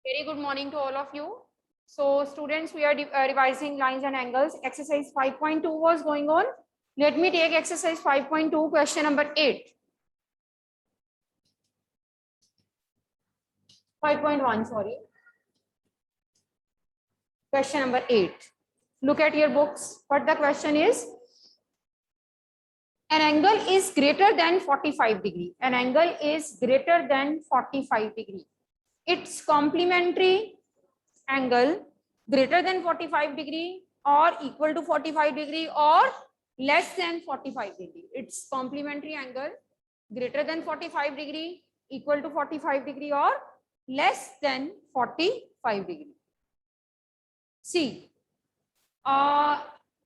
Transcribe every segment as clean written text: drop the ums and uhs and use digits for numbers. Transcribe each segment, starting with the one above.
Very good morning to all of you. So students, we are revising lines and angles. Exercise 5.2 was going on. Let me take exercise 5.2, question number 8. 5.1, sorry. Question number 8. Look at your books. What the question is? An angle is greater than 45 degree. An angle is greater than 45 degree. Its complementary angle greater than 45 degree or equal to 45 degree or less than 45 degree. Its complementary angle greater than 45 degree, equal to 45 degree or less than 45 degree. See,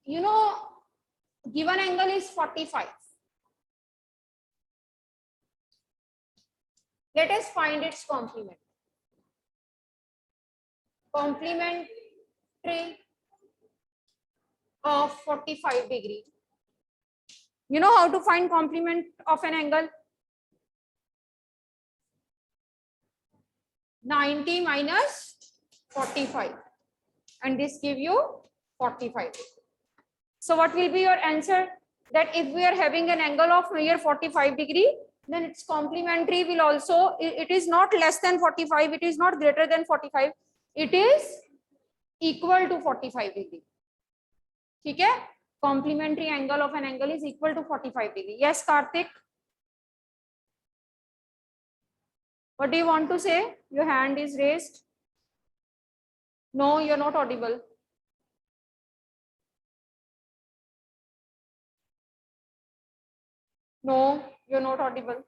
you know, given angle is 45. Let us find its complement. Complementary of 45 degree. You know how to find complement of an angle? 90 minus 45, and this give you 45. So what will be your answer? That if we are having an angle of here 45 degree, then its complementary will also, it is not less than 45, it is not greater than 45, it is equal to 45 degree. ठीक है? Complementary angle of an angle is equal to 45 degree. Yes, Karthik? What do you want to say? Your hand is raised. No, you're not audible. No, you're not audible.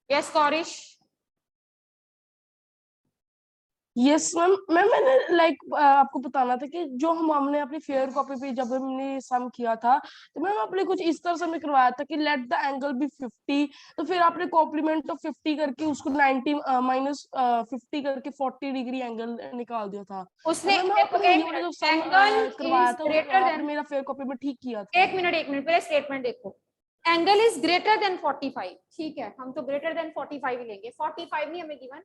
Yes, Korish. Yes ma'am मैंने आपको बताना था कि जो हमने अपनी fair copy पे जब हमने सम किया था तो मैम आपने कुछ इस तरह से हमें करवाया था कि लेट द एंगल बी 50, तो फिर आपने कॉम्प्लीमेंट ऑफ 50 करके उसको 90 माइनस 50 करके 40 डिग्री एंगल निकाल दिया था। उसने तो मैम जो सम करवाया था आपने मेरा फेयर कॉपी में ठीक किया था। एक मिनट पहले स्टेटमेंट देखो। एंगल इज ग्रेटर देन 45, ठीक है, हम तो ग्रेटर देन 45 ही लेंगे, 45 नहीं हमें गिवन,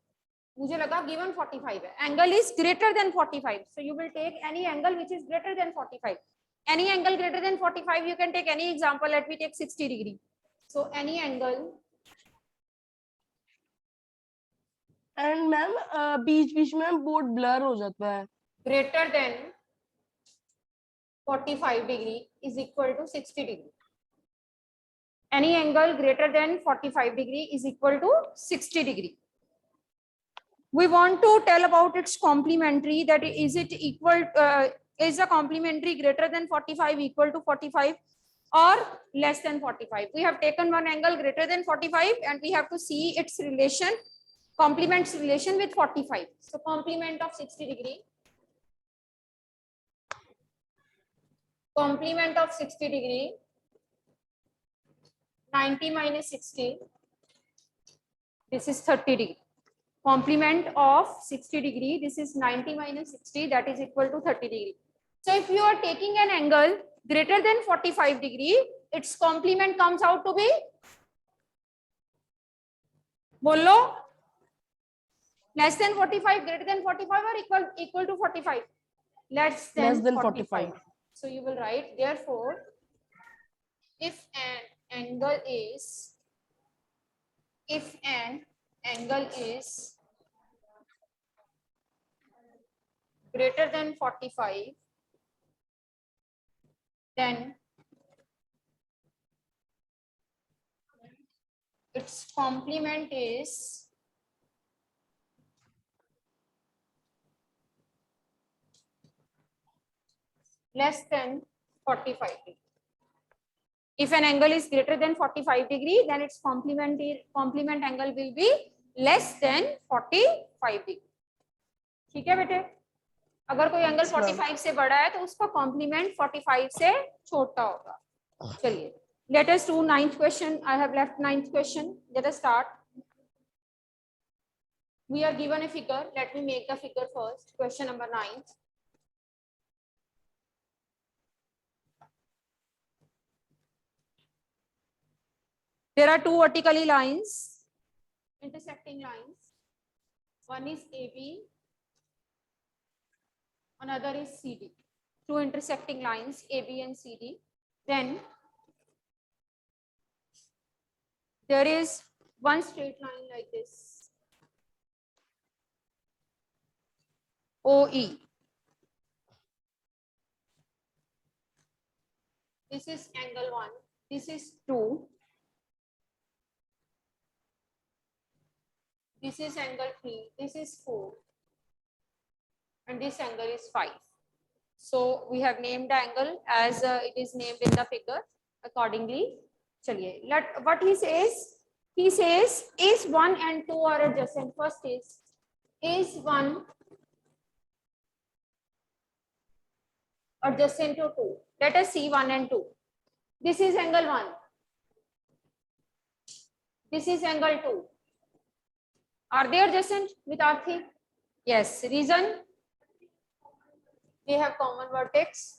मुझे लगा गिवन 45 है। Angle is greater than 45, so you will take any angle which is greater than 45. Any angle greater than 45 you can take any example. Let me take 60 degree. So any angle, and ma'am बीच बीच में board blur हो जाता है। greater than 45 degree is equal to 60 degree. Any angle greater than 45 degree is equal to 60 degree. We want to tell about its complementary, that is it equal, is the complementary greater than 45, equal to 45 or less than 45. We have taken one angle greater than 45 and we have to see its relation, complement's relation with 45. So complement of 60 degree, complement of 60 degree, 90 minus 60, this is 30 degree. Complement of 60 degree, this is 90 minus 60, that is equal to 30 degree. So if you are taking an angle greater than 45 degree, its complement comes out to be, bolo, less than 45, greater than 45 or equal to 45? Less than 45. So you will write, therefore, if an angle is greater than 45, then its complement is less than 45 degree. If an angle is greater than 45 degree, then its complement angle will be less than 45 degree. ठीक है बेटे? अगर कोई angle 45 से बड़ा है तो उसका कॉम्प्लीमेंट 45 से छोटा होगा। चलिए, let us do 9th question. I have left 9th question. Let us start. We are given a figure. Let me make the figure first. Question number 9. There are two vertically lines, intersecting lines. One is AB, another is CD. Two intersecting lines, AB and CD. Then there is one straight line like this, OE. This is angle 1, this is 2, this is angle 3, this is 4, and this angle is 5. So we have named the angle as it is named in the figure accordingly. Chaliye, what he says is 1 and 2 are adjacent. First is 1 adjacent to 2. Let us see 1 and 2. This is angle 1. This is angle 2. Are they adjacent with R3? Yes. Reason? They have common vertex.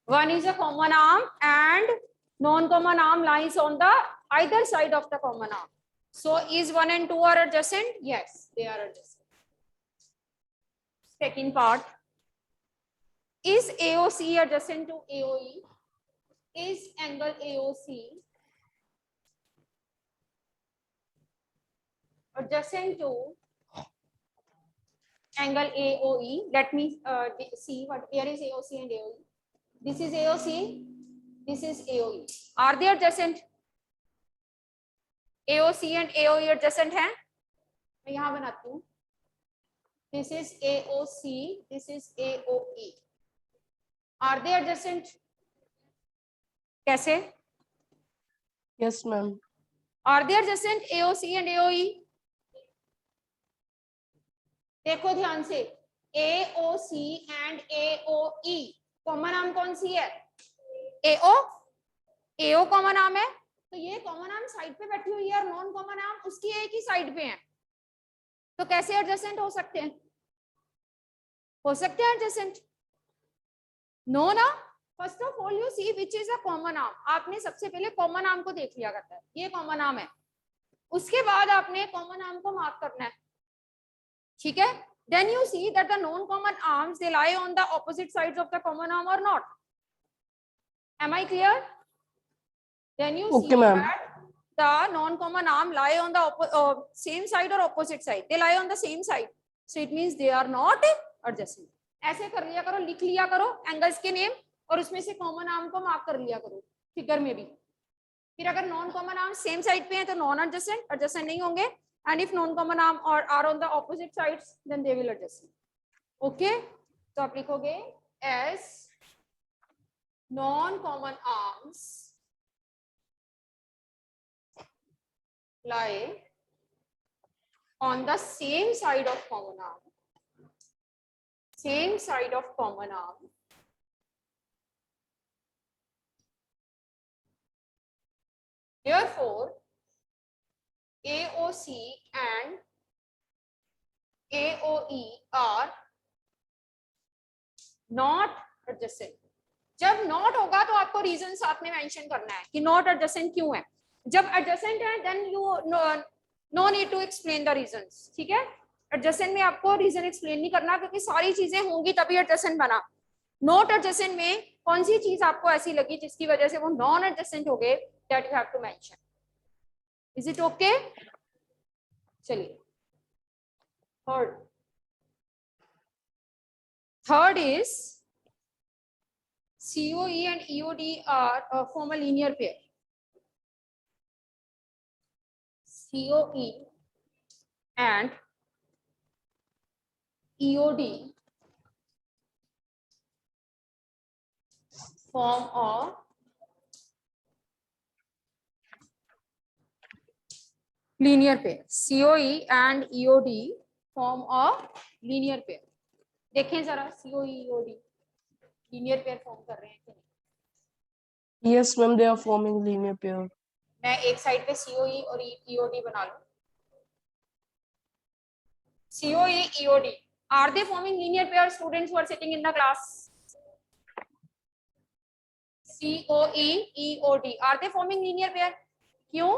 One is a common arm and non-common arm lies on the either side of the common arm. So is 1 and 2 are adjacent? Yes, they are adjacent. Second part. Is AOC adjacent to AOE? Is angle AOC adjacent to angle AOE? Let me see where is AOC and AOE. This is AOC, this is AOE. Are they adjacent? AOC and AOE adjacent हैं? मैं यहाँ बनाती हूँ. This is AOC, this is AOE. Are they adjacent? कैसे? Yes, ma'am. Are they adjacent AOC and AOE? देखो ध्यान से, AOC and AOE common arm कौन सी है? AO कॉमन आर्म है, तो ये कॉमन आर्म साइड पे बैठी हुई है और नॉन कॉमन आर्म उसकी एक ही साइड पे है, तो कैसे एडजेसेंट हो सकते हैं? हो सकते हैं एडजेसेंट? नो ना. First of all you see which is a common arm. आपने सबसे पहले कॉमन आर्म को देख लिया करता है, ये कॉमन आर्म है, उसके बाद आपने कॉमन आर्म को मार्क करना है. ठीक है? Then you see that the non-common arms they lie on the opposite sides of the common arm or not. Am I clear? Then you Okay, see ma'am. that the non-common arm lie on the same side or opposite side. They lie on the same side. So it means they are not adjacent. ऐसे कर लिया करो, लिख लिया करो angles के name और उसमें से कॉमन आर्म को मार्क कर लिया करो फिगर में भी. फिर अगर non common arm same side पे हैं तो नॉन एडजेसेंट, एडजेसेंट नहीं होंगे. And if non-common arm are on the opposite sides, then they will adjacent. Okay? तो आप लिखोगे as non-common arms lie on the same side of common arm. Same side of common arm. Therefore, AOC and AOE are not adjacent. जब not होगा तो आपको reason साथ में mention करना है कि not adjacent क्यों है. जब adjacent है then you no need to explain the reasons. ठीक है? adjacent में आपको रीजन एक्सप्लेन नहीं करना क्योंकि सारी चीजें होंगी तभी adjacent बना. not adjacent में कौन सी चीज आपको ऐसी लगी जिसकी वजह से वो non adjacent हो गए, that you have to mention. Is it okay? चलिए third is COE and EOD are form a linear pair. COE and EOD form a linear pair. COE and EOD form a linear pair. देखें जरा COE EOD linear pair form कर रहे हैं कि नहीं? Yes, ma'am. They are forming linear pair. मैं एक side पे COE और EOD बना लूं. COE EOD are they forming linear pair? Students who are sitting in the class, COE, EOD. Are they forming linear pair? क्यों?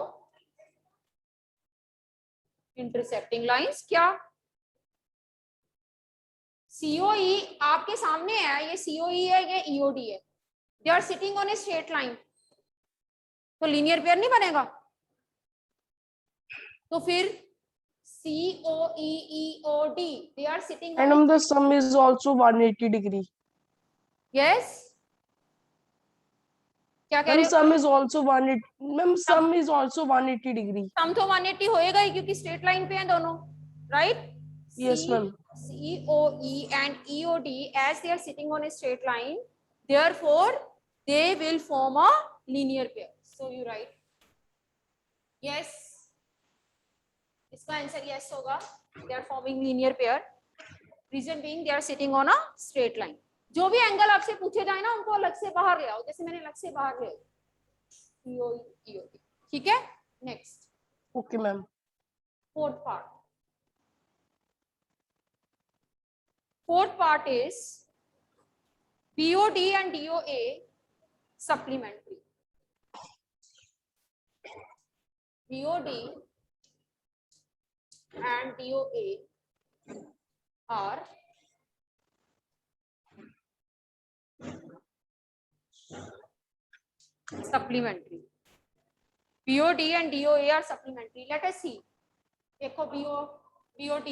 Intersecting lines. क्या? COE आपके सामने है, ये COE है, ये EOD है. They are sitting on a straight line. तो linear pair नहीं बनेगा. तो फिर COE, EOD, they are sitting. And the sum is also 180 degree. Yes. क्या कह रहे हो? Sum is also 180. Ma'am, sum is also 180 degree. सम तो 180 होएगा ही क्योंकि स्ट्रेट लाइन पे हैं दोनों, right? Yes, ma'am. COE and EOD, as they are sitting on a straight line, therefore they will form a linear pair. So you write yes. इसका answer yes होगा. They are forming linear pair. Reason being they are sitting on a straight line. जो भी angle आपसे पूछे जाए ना उनको अलग से बाहर ले आओ, जैसे मैंने अलग से बाहर ले COE, EOD. ठीक है? Next. Okay, ma'am. Fourth part. Fourth part is BOD and DOA supplementary. BOD and DOA are supplementary. BOD and DOA are supplementary. Let us see. देखो BOD,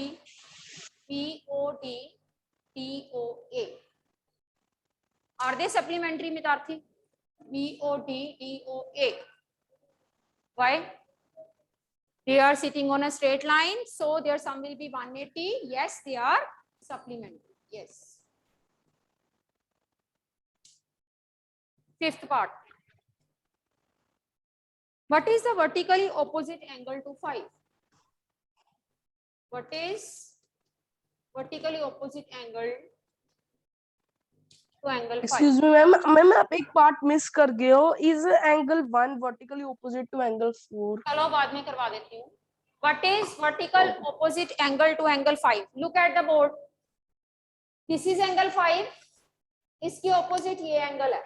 DOA. Are they supplementary, Mitarthi? BOD, DOA. Why? They are sitting on a straight line, so their sum will be 180. Yes, they are supplementary. Yes. Fifth part. What is the vertically opposite angle to 5? What is vertically opposite angle to angle 5? Excuse me, ma'am. Ma'am, आप एक part miss कर गए हो. Is angle 1 vertically opposite to angle 4? चलो बाद में करवा देती हूँ. What is vertical opposite angle to angle 5? Look at the board. This is angle 5. इसकी opposite ये angle है.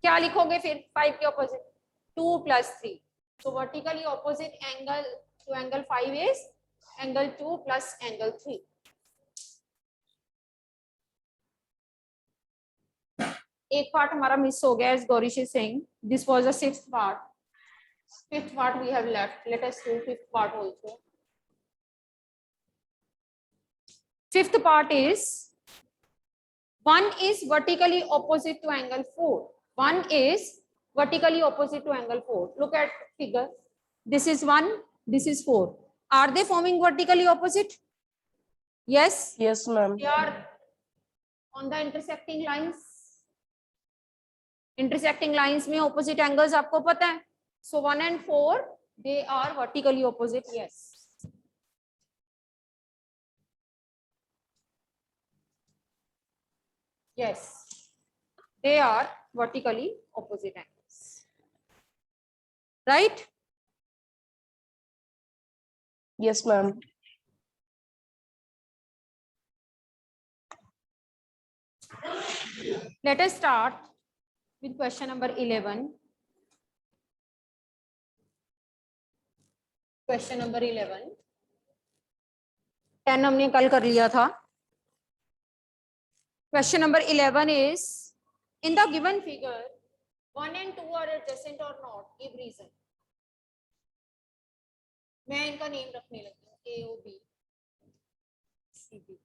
क्या लिखोगे फिर 5 के opposite? 2 plus 3. So vertically opposite angle to angle 5 is angle 2 plus angle 3. एक part हमारा miss हो गया, as Gaurish is saying. This was the 6th part. 5th part we have left. Let us do 5th part also. 5th part is 1 is vertically opposite to angle 4. 1 is vertically opposite to angle 4. Look at figure. This is 1, this is 4. Are they forming vertically opposite? Yes. Yes, ma'am. They are on the intersecting lines. Intersecting lines में opposite angles आपको पता है. So 1 and 4 they are vertically opposite. Yes. Yes. They are vertically opposite angles. Right? Yes, ma'am. Let us start with question number 11. Question number 11. 10 हमने कल कर लिया था. Question number 11 is, in the given figure, 1 and 2 are adjacent or not? Give reason. मैं इनका name रखने लगी हूँ, A, O, B, C, B.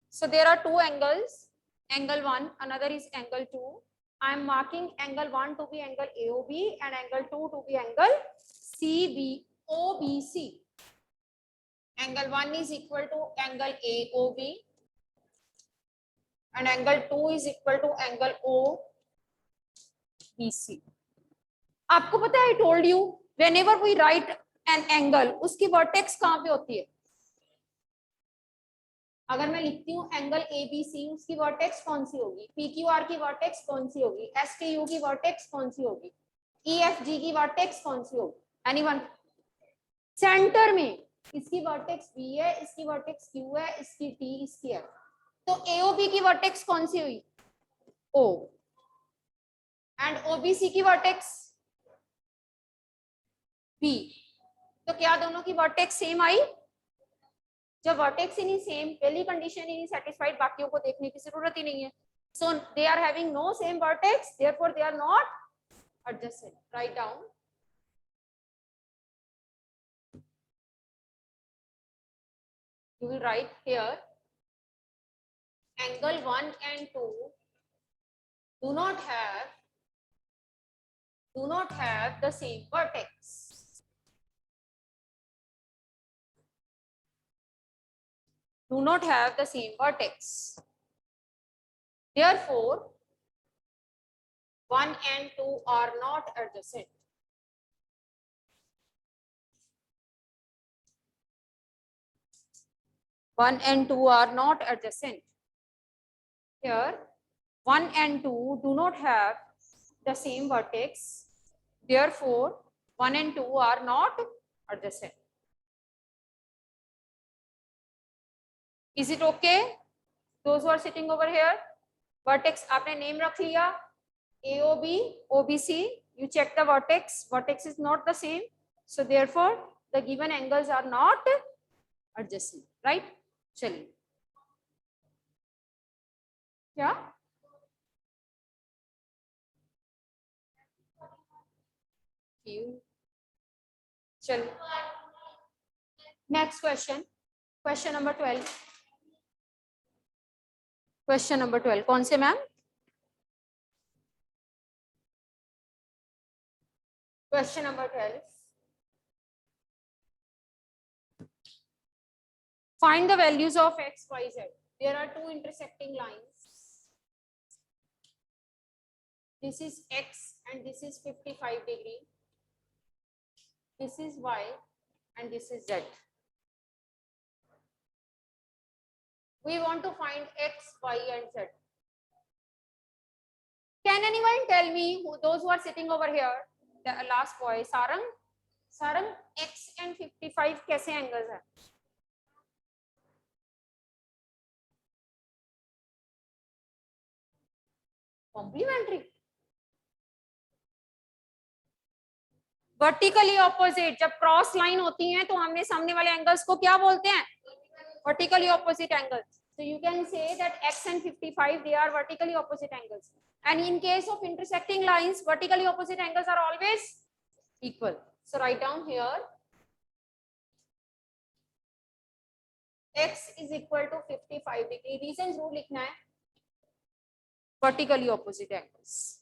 So there are two angles, angle 1, another is angle 2. I am marking angle 1 to be angle AOB and angle 2 to be angle CBOBC. Angle 1 is equal to angle AOB and angle 2 is equal to angle OBC. आपको पता है, I told you, whenever we write an angle, उसकी vertex कहाँ पे होती है? अगर मैं लिखती हूँ एंगल ABC, उसकी वर्टेक्स कौन सी होगी? PQR की वर्टेक्स कौन सी होगी? STU की वर्टेक्स कौन सी होगी? EFG की वर्टेक्स कौन सी होगी? एनीवन? सेंटर में इसकी वर्टेक्स B है, इसकी वर्टेक्स Q है, इसकी T, इसकी F. तो AOB की वर्टेक्स कौन सी हुई? O and OBC की वर्टेक्स B, तो क्या दोनों की वर्टेक्स सेम आई? जब वर्टेक्स ही नहीं सेम, पहली कंडीशन ही नहीं सेटिस्फाइड, बाकियों को देखने की जरूरत ही नहीं है. So they are having no same vertex, therefore they are not adjacent. Write down. You will write here angle 1 and 2 do not have the same vertex. Do not have the same vertex. Therefore 1 and 2 are not adjacent. One and 2 are not adjacent. Here 1 and 2 do not have the same vertex. Therefore 1 and 2 are not adjacent. Is it okay? Those who are sitting over here, vertex आपने name रख लिया, AOB, OBC, you check the vertex, vertex is not the same, so therefore the given angles are not adjacent, right? चलिए, क्या? चलिए, next question, question number 12. Question number 12 कौन से ma'am? Question number 12. Find the values of x, y, z. There are two intersecting lines. This is x and this is 55 degree. This is y and this is z. We want to find x, y, and z. Can anyone tell me who those who are sitting over here? The last boy, Sarang. Sarang, x and 55 कैसे angles है? Complementary. Vertically opposite. जब cross line होती हैं तो हमने सामने वाले angles को क्या बोलते हैं? Vertically opposite angles. So you can say that x and 55 they are vertically opposite angles. And in case of intersecting lines, vertically opposite angles are always equal. So write down here x is equal to 55 degree. Reason जरूर लिखना है. Vertically opposite angles.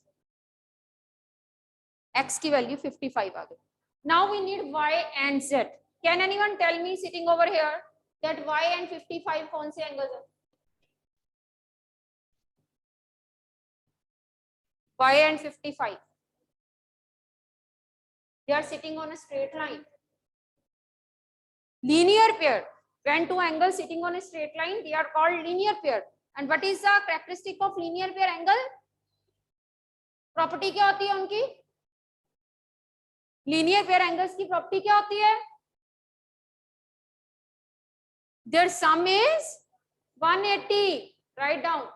X की value 55 आ गई. Now we need y and z. Can anyone tell me sitting over here that y and 55 कौन से angles है? Y and 55. They are sitting on a straight line. Linear pair. When two angles sitting on a straight line, they are called linear pair. And what is the characteristic of linear pair angle? Property क्या होती है उनकी? Linear pair angles की property क्या होती है? Their sum is 180. Write down.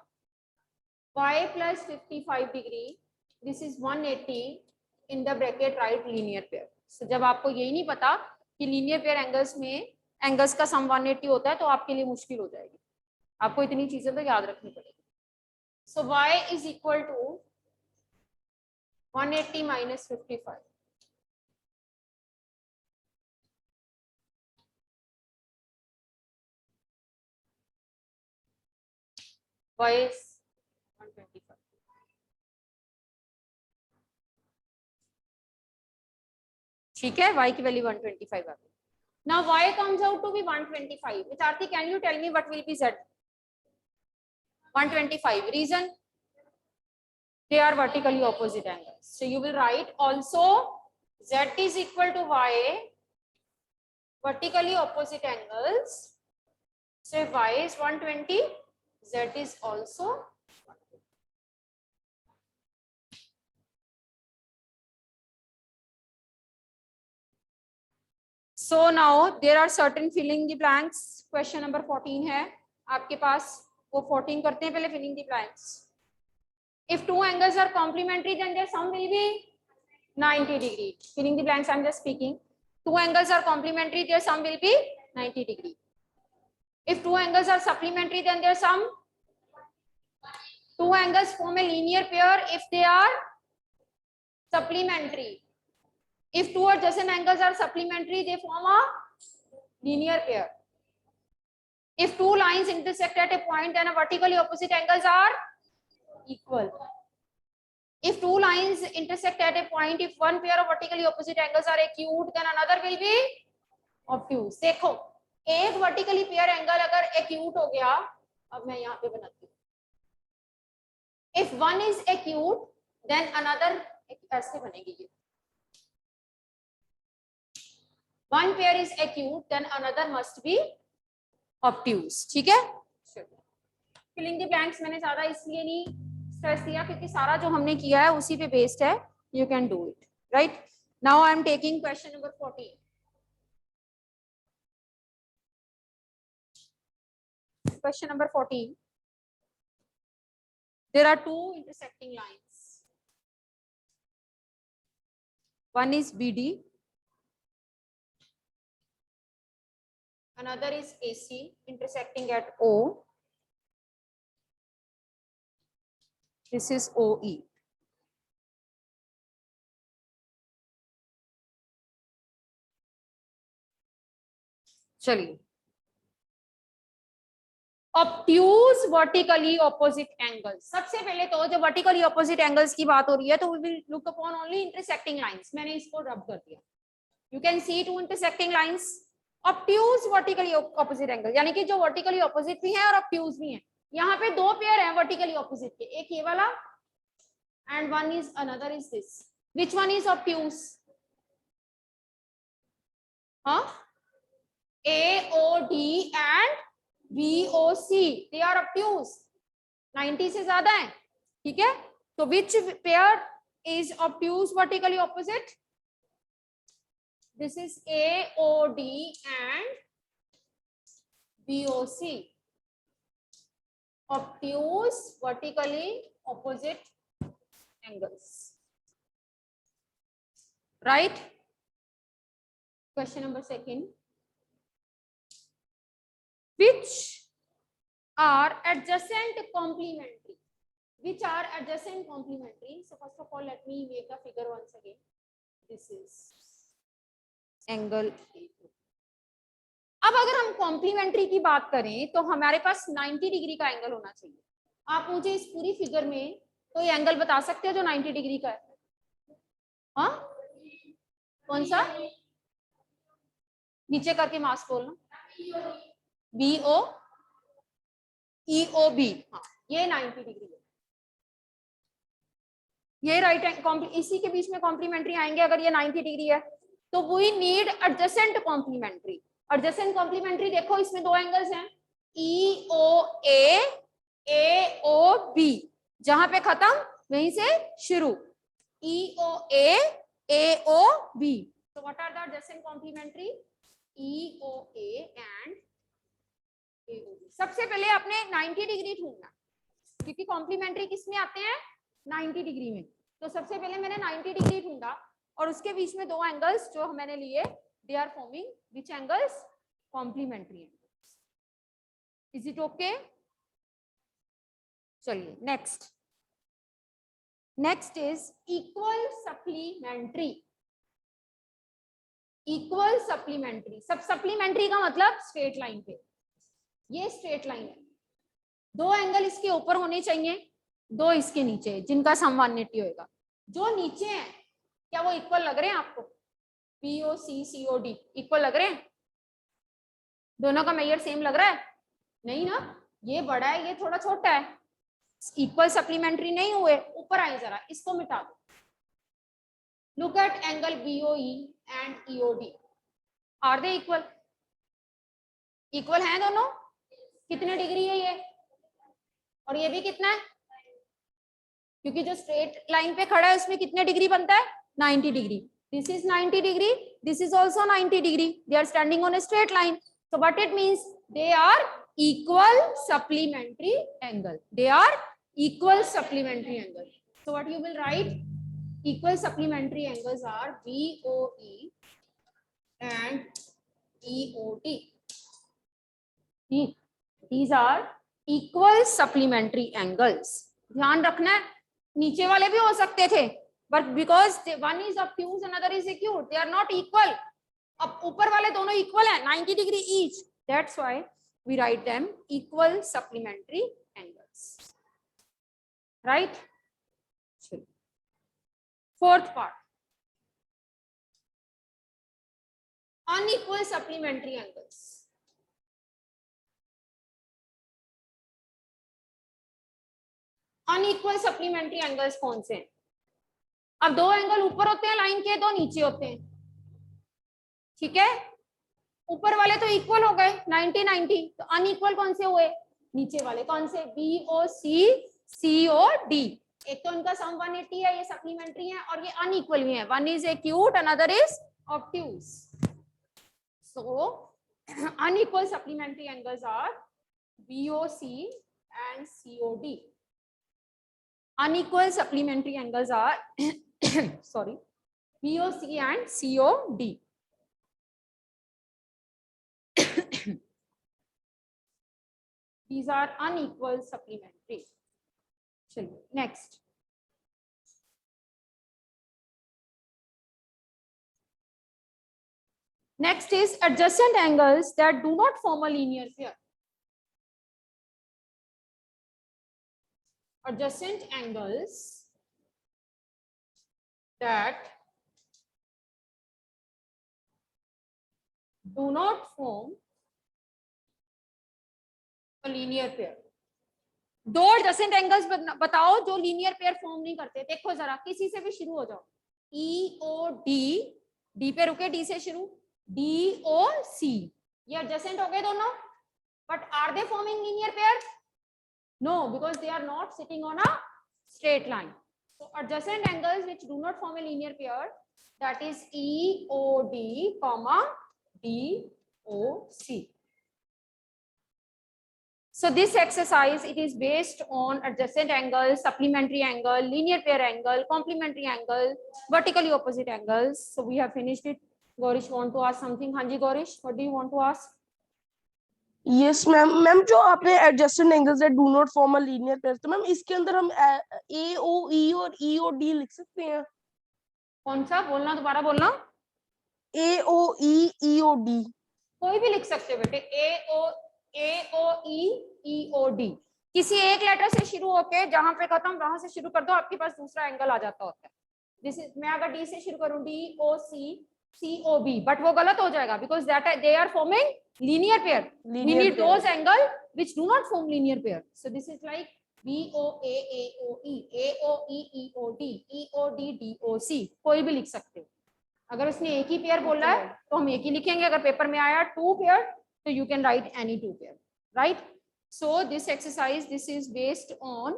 Y plus 55 degree. This is 180 in the bracket right linear pair. So जब आपको यही नहीं पता कि linear pair angles में angles का sum 180 होता है तो आपके लिए मुश्किल हो जाएगी. आपको इतनी चीजें तो याद रखनी पड़ेगी. So y is equal to 180 minus 55. Y is 125. ठीक है, y की वैल्यू 125 आ गई. Now y comes out to be 125. Vitarthi, can you tell me what will be z? 125. Reason? They are vertically opposite angles. So you will write also z is equal to y, vertically opposite angles. So if y is 120, z is also 120. So now there are certain filling the blanks. Question number 14 है आपके पास, वो 14 करते हैं पहले filling the blanks. If two angles are complementary, then their sum will be 90 degree. Filling the blanks, I'm just speaking. Two angles are complementary, their sum will be 90 degree. If two angles are supplementary, then their sum. Two angles form a linear pair if they are supplementary. If two adjacent angles are supplementary, they form a linear pair. If two lines intersect at a point, then a vertically opposite angles are equal. If two lines intersect at a point, if one pair of vertically opposite angles are acute, then another will be obtuse. देखो, एक vertically pair angle अगर acute हो गया, अब मैं यहाँ पे बनाती हूँ. If one is acute, then another ऐसे बनेगी ये. One pair is acute, then another must be obtuse. ठीक है? Filling the blanks मैंने ज़्यादा इसलिए नहीं स्ट्रेस दिया क्योंकि सारा जो हमने किया है उसी पे बेस्ड है. You can do it, right? Now I am taking question number 14. Question number 14. There are two intersecting lines. One is BD. Another is AC intersecting at O. This is OE. चलिए. Obtuse vertically opposite angles. सबसे पहले तो जब vertically opposite angles की बात हो रही है तो we will look upon only intersecting lines. मैंने इसको रब कर दिया. You can see two intersecting lines. Obtuse vertically opposite angle यानी कि जो vertically opposite भी है और obtuse भी है. यहाँ पे दो पेयर हैं vertically opposite के. एक ये वाला and one is another is this. Which one is obtuse? Huh? AOD and BOC. They are obtuse. 90 से ज्यादा है. ठीक है? तो which pair is obtuse vertically opposite? This is AOD and BOC. Obtuse vertically opposite angles. Right? Question number 2. Which are adjacent complementary? Which are adjacent complementary? So first of all, let me make the figure once again. This is angle A2. अब अगर हम complementary की बात करें तो हमारे पास 90 degree का angle होना चाहिए. आप मुझे इस पूरी फिगर में कोई एंगल बता सकते हो जो 90 डिग्री का है? हाँ, कौन सा? नीचे करके मास बोलना. BO EOB. हाँ, ये 90 डिग्री है. ये राइट एंगल, इसी के बीच में कॉम्प्लीमेंट्री आएंगे. अगर ये 90 डिग्री है तो we need adjacent complementary. Adjacent complementary देखो, इसमें दो एंगल्स हैं EOA AOB. जहां पे खत्म वहीं से शुरू. EOA AOB. So what are the adjacent complementary? EOA and AOB. सबसे पहले आपने 90 डिग्री ढूंढना क्योंकि कॉम्प्लीमेंट्री किसमें आते हैं? 90 डिग्री में. तो सबसे पहले मैंने 90 डिग्री ढूंढा और उसके बीच में दो एंगल्स जो मैंने लिए, they are forming which angles? Complementary angles. Is it okay? चलिए next. Next is equal supplementary. Equal supplementary. सब supplementary का मतलब straight line पे. ये straight line है. दो एंगल इसके ऊपर होने चाहिए, दो इसके नीचे, जिनका सम 180 होगा. जो नीचे है क्या वो इक्वल लग रहे हैं आपको? POC COD इक्वल लग रहे हैं? दोनों का मेजर सेम लग रहा है? नहीं ना. ये बड़ा है, ये थोड़ा छोटा है. इक्वल सप्लीमेंट्री नहीं हुए. ऊपर आए जरा, इसको मिटा दो. Look at angle BOE and EOD. Are they equal? Equal हैं दोनों. कितने डिग्री है ये और ये भी कितना है? क्योंकि जो स्ट्रेट लाइन पे खड़ा है उसमें कितने डिग्री बनता है? 90 degree. This is 90 degree. This is also 90 degree. They are standing on a straight line. So what it means? They are equal supplementary angle. They are equal supplementary angle. So what you will write? Equal supplementary angles are BOE and EOD. These are equal supplementary angles. ध्यान रखना है, नीचे वाले भी हो सकते थे, but because one is obtuse, another is acute, they are not equal. अब ऊपर वाले दोनों equal हैं, 90 degree each. That's why we write them equal supplementary angles. Right? Fourth part. Unequal supplementary angles. Unequal supplementary angles कौन से हैं? अब दो एंगल ऊपर होते हैं लाइन के, दो नीचे होते हैं, ठीक है? ऊपर वाले तो इक्वल हो गए 90-90, तो अनइक्वल कौन से हुए? नीचे वाले कौन से? BOC COD. एक तो इनका सम 180 है, ये सप्लीमेंट्री है, और ये अनइक्वल भी है, one is acute another is obtuse. So unequal supplementary angles are BOC and COD. Unequal supplementary angles are sorry, BOC and COD. These are unequal supplementary. Next. Next is adjacent angles that do not form a linear pair. Adjacent angles that do not form a linear pair. दो adjacent angles बताओ जो linear pair form नहीं करते. देखो जरा, किसी से भी शुरू हो जाओ. EOD, D पे रुके, D से शुरू. DOC, ये adjacent हो गए दोनों, but are they forming linear pair? No, because they are not sitting on a straight line. So adjacent angles which do not form a linear pair, that is EOD, DOC. So this exercise, it is based on adjacent angle, supplementary angle, linear pair angle, complementary angle, vertically opposite angles. So we have finished it. Gaurish want to ask something? Hanji Gaurish, what do you want to ask? Yes ma'am. Ma'am जो आपने adjacent angles that do not form a linear pair, तो ma'am इसके अंदर हम AOE और EOD लिख सकते हैं? कौन सा बोलना, दोबारा बोलना. AOE EOD कोई भी लिख सकते हो बेटे. AOE EOD, किसी एक लेटर से शुरू होके जहां पे खत्म वहां से शुरू कर दो, आपके पास दूसरा एंगल आ जाता होता है. दिस इज, मैं अगर D से शुरू करूं, DOC COB, बट वो गलत हो जाएगा because that they are forming linear pair. We need those angle which do not form linear pair. So this is like BOA AOE, AOE EOD, EOD DOC. कोई भी लिख सकते हो. अगर उसने एक ही पेयर बोला है तो हम एक ही लिखेंगे. अगर पेपर में आया two pair, तो you can write any two pair, right? So this exercise, this is based on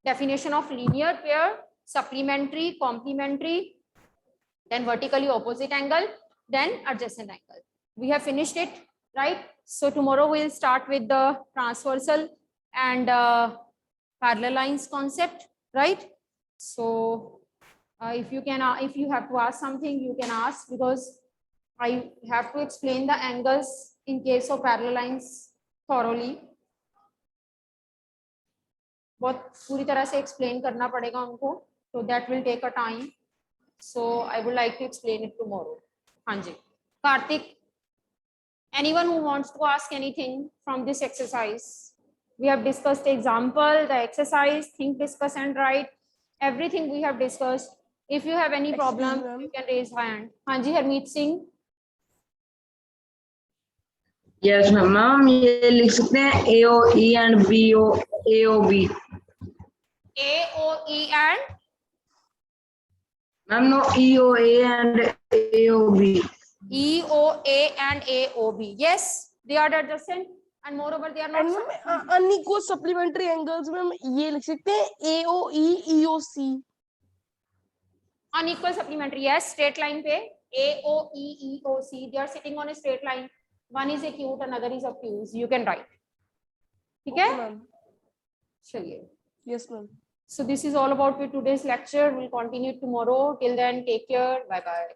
definition of linear pair, supplementary, complementary, then vertically opposite angle, then adjacent angle. We have finished it, right? So tomorrow we'll start with the transversal and parallel lines concept, right? So if you have to ask something, you can ask, because I have to explain the angles in case of parallel lines thoroughly. बहुत पूरी तरह से explain करना पड़ेगा उनको, so that will take a time. So I would like to explain it tomorrow. Hanji. Karthik, anyone who wants to ask anything from this exercise? We have discussed the example, the exercise, think, discuss and write. Everything we have discussed. If you have any problem, you can raise hand. Hanji Harmeet Singh. Yes, ma'am. ये लिख सकते हैं AOE and AOB. AOE and? Ma'am, no, EOA and AOB. EOA and AOB. Yes, they are adjacent and moreover they are not. unequal supplementary angles में हम ये लिख सकते हैं AOE EOC. Unequal supplementary, yes, straight line पे AOE EOC, they are sitting on a straight line. One is acute, another is obtuse. You can write. ठीक है? चलिए, Yes, ma'am. so this is all about today's lecture. We'll continue tomorrow. Till then, take care. Bye bye.